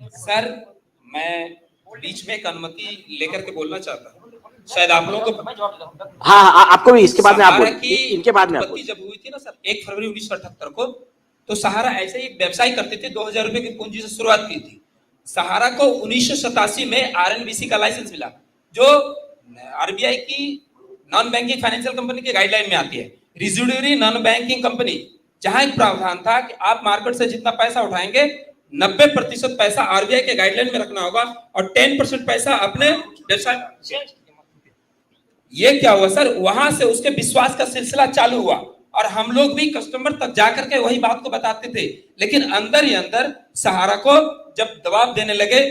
Sir मैं बीच में एक अनुमति लेकर के बोलना चाहता हूँ, शायद आप लोगों को। हाँ, आपको भी इसके बाद में आप सहारा बोलिए, की इनके बाद में आप उत्पत्ति जब हुई थी ना सर 1 फरवरी 1978 को, तो सहारा ऐसे ही एक व्यवसाय करते थे, 2000 रुपए की पूंजी से शुरुआत की थी। सहारा को 1987 में आरएनबीसी का लाइसेंस मिला, जो आरबीआई की नॉन बैंकिंग फाइनेंशियल कंपनी के गाइडलाइन में आती है। रेजिडुअरी नॉन बैंकिंग कंपनी, जहां एक प्रावधान था कि आप मार्केट से जितना पैसा उठाएंगे 90% पैसा आरबीआई के गाइडलाइन में रखना होगा और 10% पैसा अपने व्यवसाय। ये क्या हुआ सर, वहां से उसके विश्वास का सिलसिला चालू हुआ और हम लोग भी कस्टमर तक जाकर के वही बात को बताते थे, लेकिन अंदर ही अंदर सहारा को जब दबाव देने लगे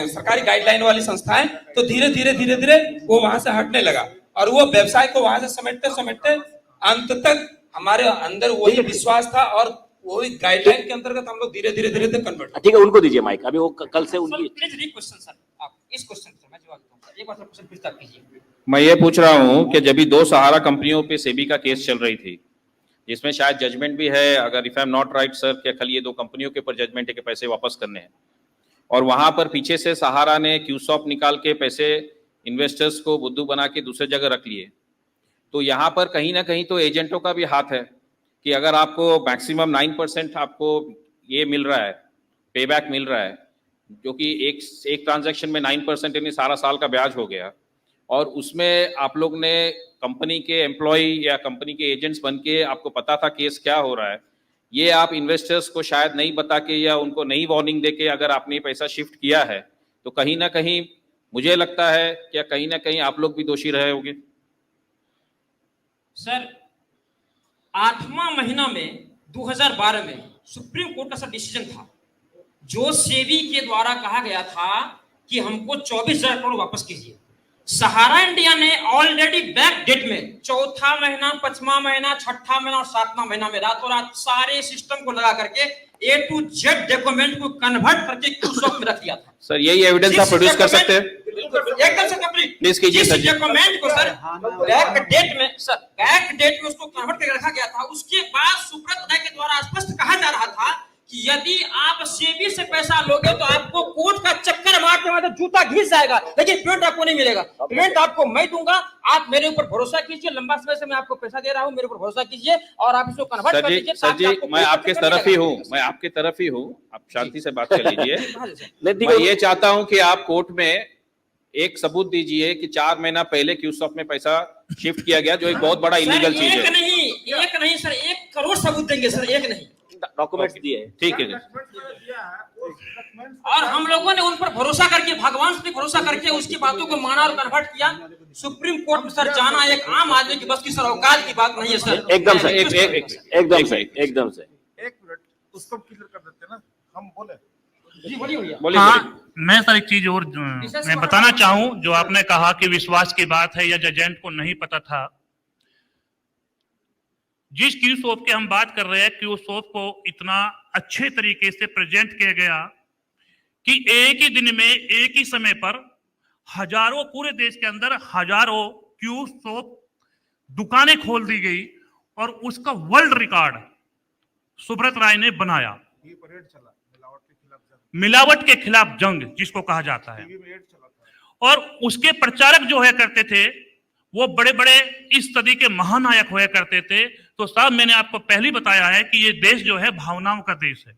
सरकारी गाइडलाइन वाली संस्थाएं, तो धीरे धीरे वो वहां से हटने लगा और वो व्यवसाय को वहां से समेटते अंत तक हमारे अंदर वही विश्वास था और वही गाइडलाइन के अंतर्गत हम लोग धीरे धीरे कन्वर्ट। ठीक है, उनको दीजिए माइक, अभी वो कल से उनकी। प्लीज रिक्वेस्ट सर, आप इस क्वेश्चन पर मैं जवाब दूंगा, एक बार क्वेश्चन फिर तक कीजिए। मैं ये पूछ रहा हूँ कि जब भी 2 सहारा कंपनियों पे सेबी का केस चल रही थी, जिसमें शायद जजमेंट भी है, अगर if I am not right sir, कि कल ये 2 कंपनियों के ऊपर जजमेंट है कि पैसे वापस करने हैं, और वहां पर पीछे से सहारा ने क्यूसॉप निकाल के पैसे इन्वेस्टर्स को बुद्धू बना के दूसरे जगह रख लिए, तो यहाँ पर कहीं ना कहीं तो एजेंटों का भी हाथ है कि अगर आपको मैक्सिमम 9% आपको ये मिल रहा है, पे बैक मिल रहा है, जो कि एक ट्रांजैक्शन में 9% यानी सारा साल का ब्याज हो गया, और उसमें आप लोग ने कंपनी के एम्प्लॉय या कंपनी के एजेंट्स बन के, आपको पता था केस क्या हो रहा है, ये आप इन्वेस्टर्स को शायद नहीं बता के या उनको नई वार्निंग दे के अगर आपने पैसा शिफ्ट किया है, तो कहीं ना कहीं मुझे लगता है कि कहीं ना कहीं आप लोग भी दोषी रहे होंगे। सर 8वां महीना में 2012 में सुप्रीम कोर्ट का सर डिसीजन था, जो सेबी के द्वारा कहा गया था कि हमको 24,000 करोड़ वापस कीजिए। सहारा इंडिया ने ऑलरेडी बैक डेट में 4था महीना, 5वां महीना, 6ठा महीना और 7वां महीना में रातों रात सारे सिस्टम को लगा करके A to Z डॉक्यूमेंट को कन्वर्ट करके क्यूसॉक में रख दिया था। सर यही एविडेंस आप प्रोड्यूस कर सकते हैं? एकदम से कंप्लीट प्लीज कीजिए सर। डॉक्यूमेंट को सर बैक डेट में उसको कन्वर्ट करके रखा गया था। उसके बाद सुब्रत राय के द्वारा स्पष्ट कहा जा रहा था कि यदि आप सेबी से पैसा लोगे तो आपको कोर्ट का चक्कर मारते मारते जूता घिस जाएगा, लेकिन पेमेंट आपको नहीं मिलेगा। पेमेंट आपको मैं दूंगा, आप मेरे ऊपर भरोसा कीजिए, लंबा समय से मैं आपको पैसा दे रहा हूं, मेरे ऊपर भरोसा कीजिए और आप इसको कन्वर्ट कर दीजिए। सर जी, मैं आपके तरफ ही हूं, आप शांति से बात कर लीजिए। मैं ये चाहता हूं कि आप कोर्ट में एक सबूत दीजिए कि 4 महीना पहले क्यूसॉक में पैसा शिफ्ट किया गया, जो एक बहुत बड़ा इलीगल चीज है। एक नहीं सर, 1 करोड़ सबूत देंगे सर, एक नहीं, डॉक्यूमेंट्स दिए। ठीक है जी। और हम लोगों ने उन पर भरोसा करके, भगवान पे भरोसा करके उसकी बातों को माना और कन्वर्ट किया। सुप्रीम कोर्ट में सर जाना एक आम आदमी की बस की सर औकात की बात नहीं है सर। एकदम से एकदम से 1 मिनट उसको क्लियर कर देते ना, हम बोले जी बोलिए भैया। हाँ, मैं सर एक चीज और मैं बताना चाहूं, जो आपने कहा कि विश्वास की बात है या एजेंट को नहीं पता था। जिस क्यूसॉप की हम बात कर रहे हैं, क्यूसॉप को इतना अच्छे तरीके से प्रेजेंट किया गया कि एक ही दिन में, एक ही समय पर हजारों, पूरे देश के अंदर हजारों क्यूसॉप दुकानें खोल दी गई और उसका वर्ल्ड रिकॉर्ड सुब्रत राय ने बनाया। ये परेड चला मिलावट के खिलाफ जंग जिसको कहा जाता है, और उसके प्रचारक जो है करते थे वो बड़े बड़े इस सदी के महानायक हुआ करते थे। तो साहब, मैंने आपको पहले बताया है कि ये देश जो है भावनाओं का देश है।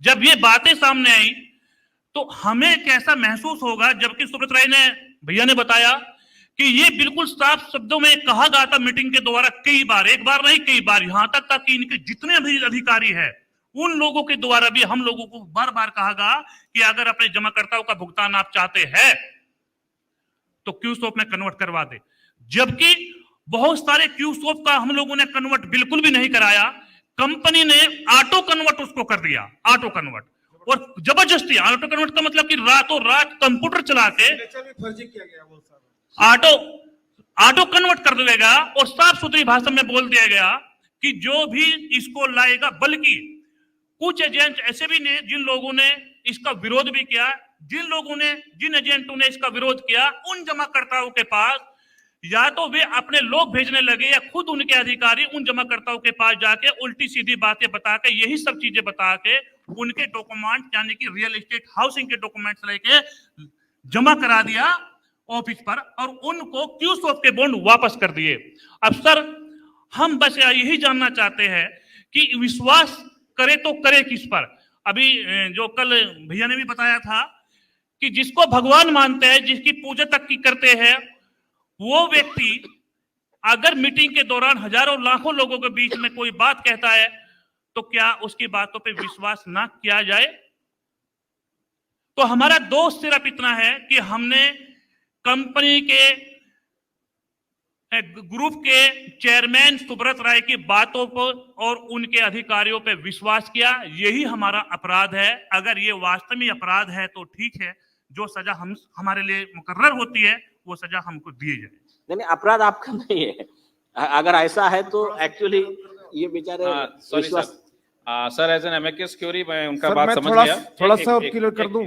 जब ये बातें सामने आई तो हमें कैसा महसूस होगा, जबकि सुब्रत राय ने, भैया ने बताया कि ये बिल्कुल साफ शब्दों में कहा गया था मीटिंग के द्वारा कई बार, एक बार नहीं कई बार, यहां तक था कि इनके जितने भी अधिकारी है उन लोगों के द्वारा भी हम लोगों को बार बार कहा गया कि अगर अपने जमाकर्ताओं का भुगतान आप चाहते हैं तो क्यूसॉप में कन्वर्ट करवा दे। जबकि बहुत सारे क्यूसॉप का हम लोगों ने कन्वर्ट बिल्कुल भी नहीं कराया, कंपनी ने ऑटो कन्वर्ट उसको कर दिया, ऑटो कन्वर्ट, और जबरदस्ती। ऑटो कन्वर्ट का मतलब कि रातों रात कंप्यूटर चला के ऑटो कन्वर्ट कर देगा और साफ सुथरी भाषा में बोल दिया गया कि जो भी इसको लाएगा, बल्कि कुछ एजेंट ऐसे भी ने जिन लोगों ने इसका विरोध भी किया, जिन एजेंटों ने इसका विरोध किया, उन जमाकर्ताओं के पास या तो वे अपने लोग भेजने लगे या खुद उनके अधिकारी उन जमाकर्ताओं के पास जाके उल्टी सीधी बातें बता के, यही सब चीजें बता के उनके डॉक्यूमेंट यानी कि रियल एस्टेट हाउसिंग के डॉक्यूमेंट्स लेके जमा करा दिया ऑफिस पर और उनको क्यूसॉफ के बॉन्ड वापस कर दिए। अब सर हम बस यही जानना चाहते हैं कि विश्वास करे तो करे किस पर। अभी जो कल भैया ने भी बताया था कि जिसको भगवान मानते हैं, जिसकी पूजा तक की करते हैं, वो व्यक्ति अगर मीटिंग के दौरान हजारों लाखों लोगों के बीच में कोई बात कहता है तो क्या उसकी बातों पे विश्वास ना किया जाए? तो हमारा दोष सिर्फ इतना है कि हमने कंपनी के ग्रुप के चेयरमैन सुब्रत राय की बातों पर और उनके अधिकारियों पर विश्वास किया। यही हमारा अपराध है। अगर ये वास्तव में अपराध है तो ठीक है, जो सजा हमारे लिए मुकर्रर होती है वो सजा हमको दी जाए। नहीं, अपराध आपका नहीं है। अगर ऐसा है तो एक्चुअली ये बेचारे sorry sir, sir as an MACS query मैं उनका सर, बात मैं समझ थोड़ा- गया। थोड़ा सा क्लियर कर दूं?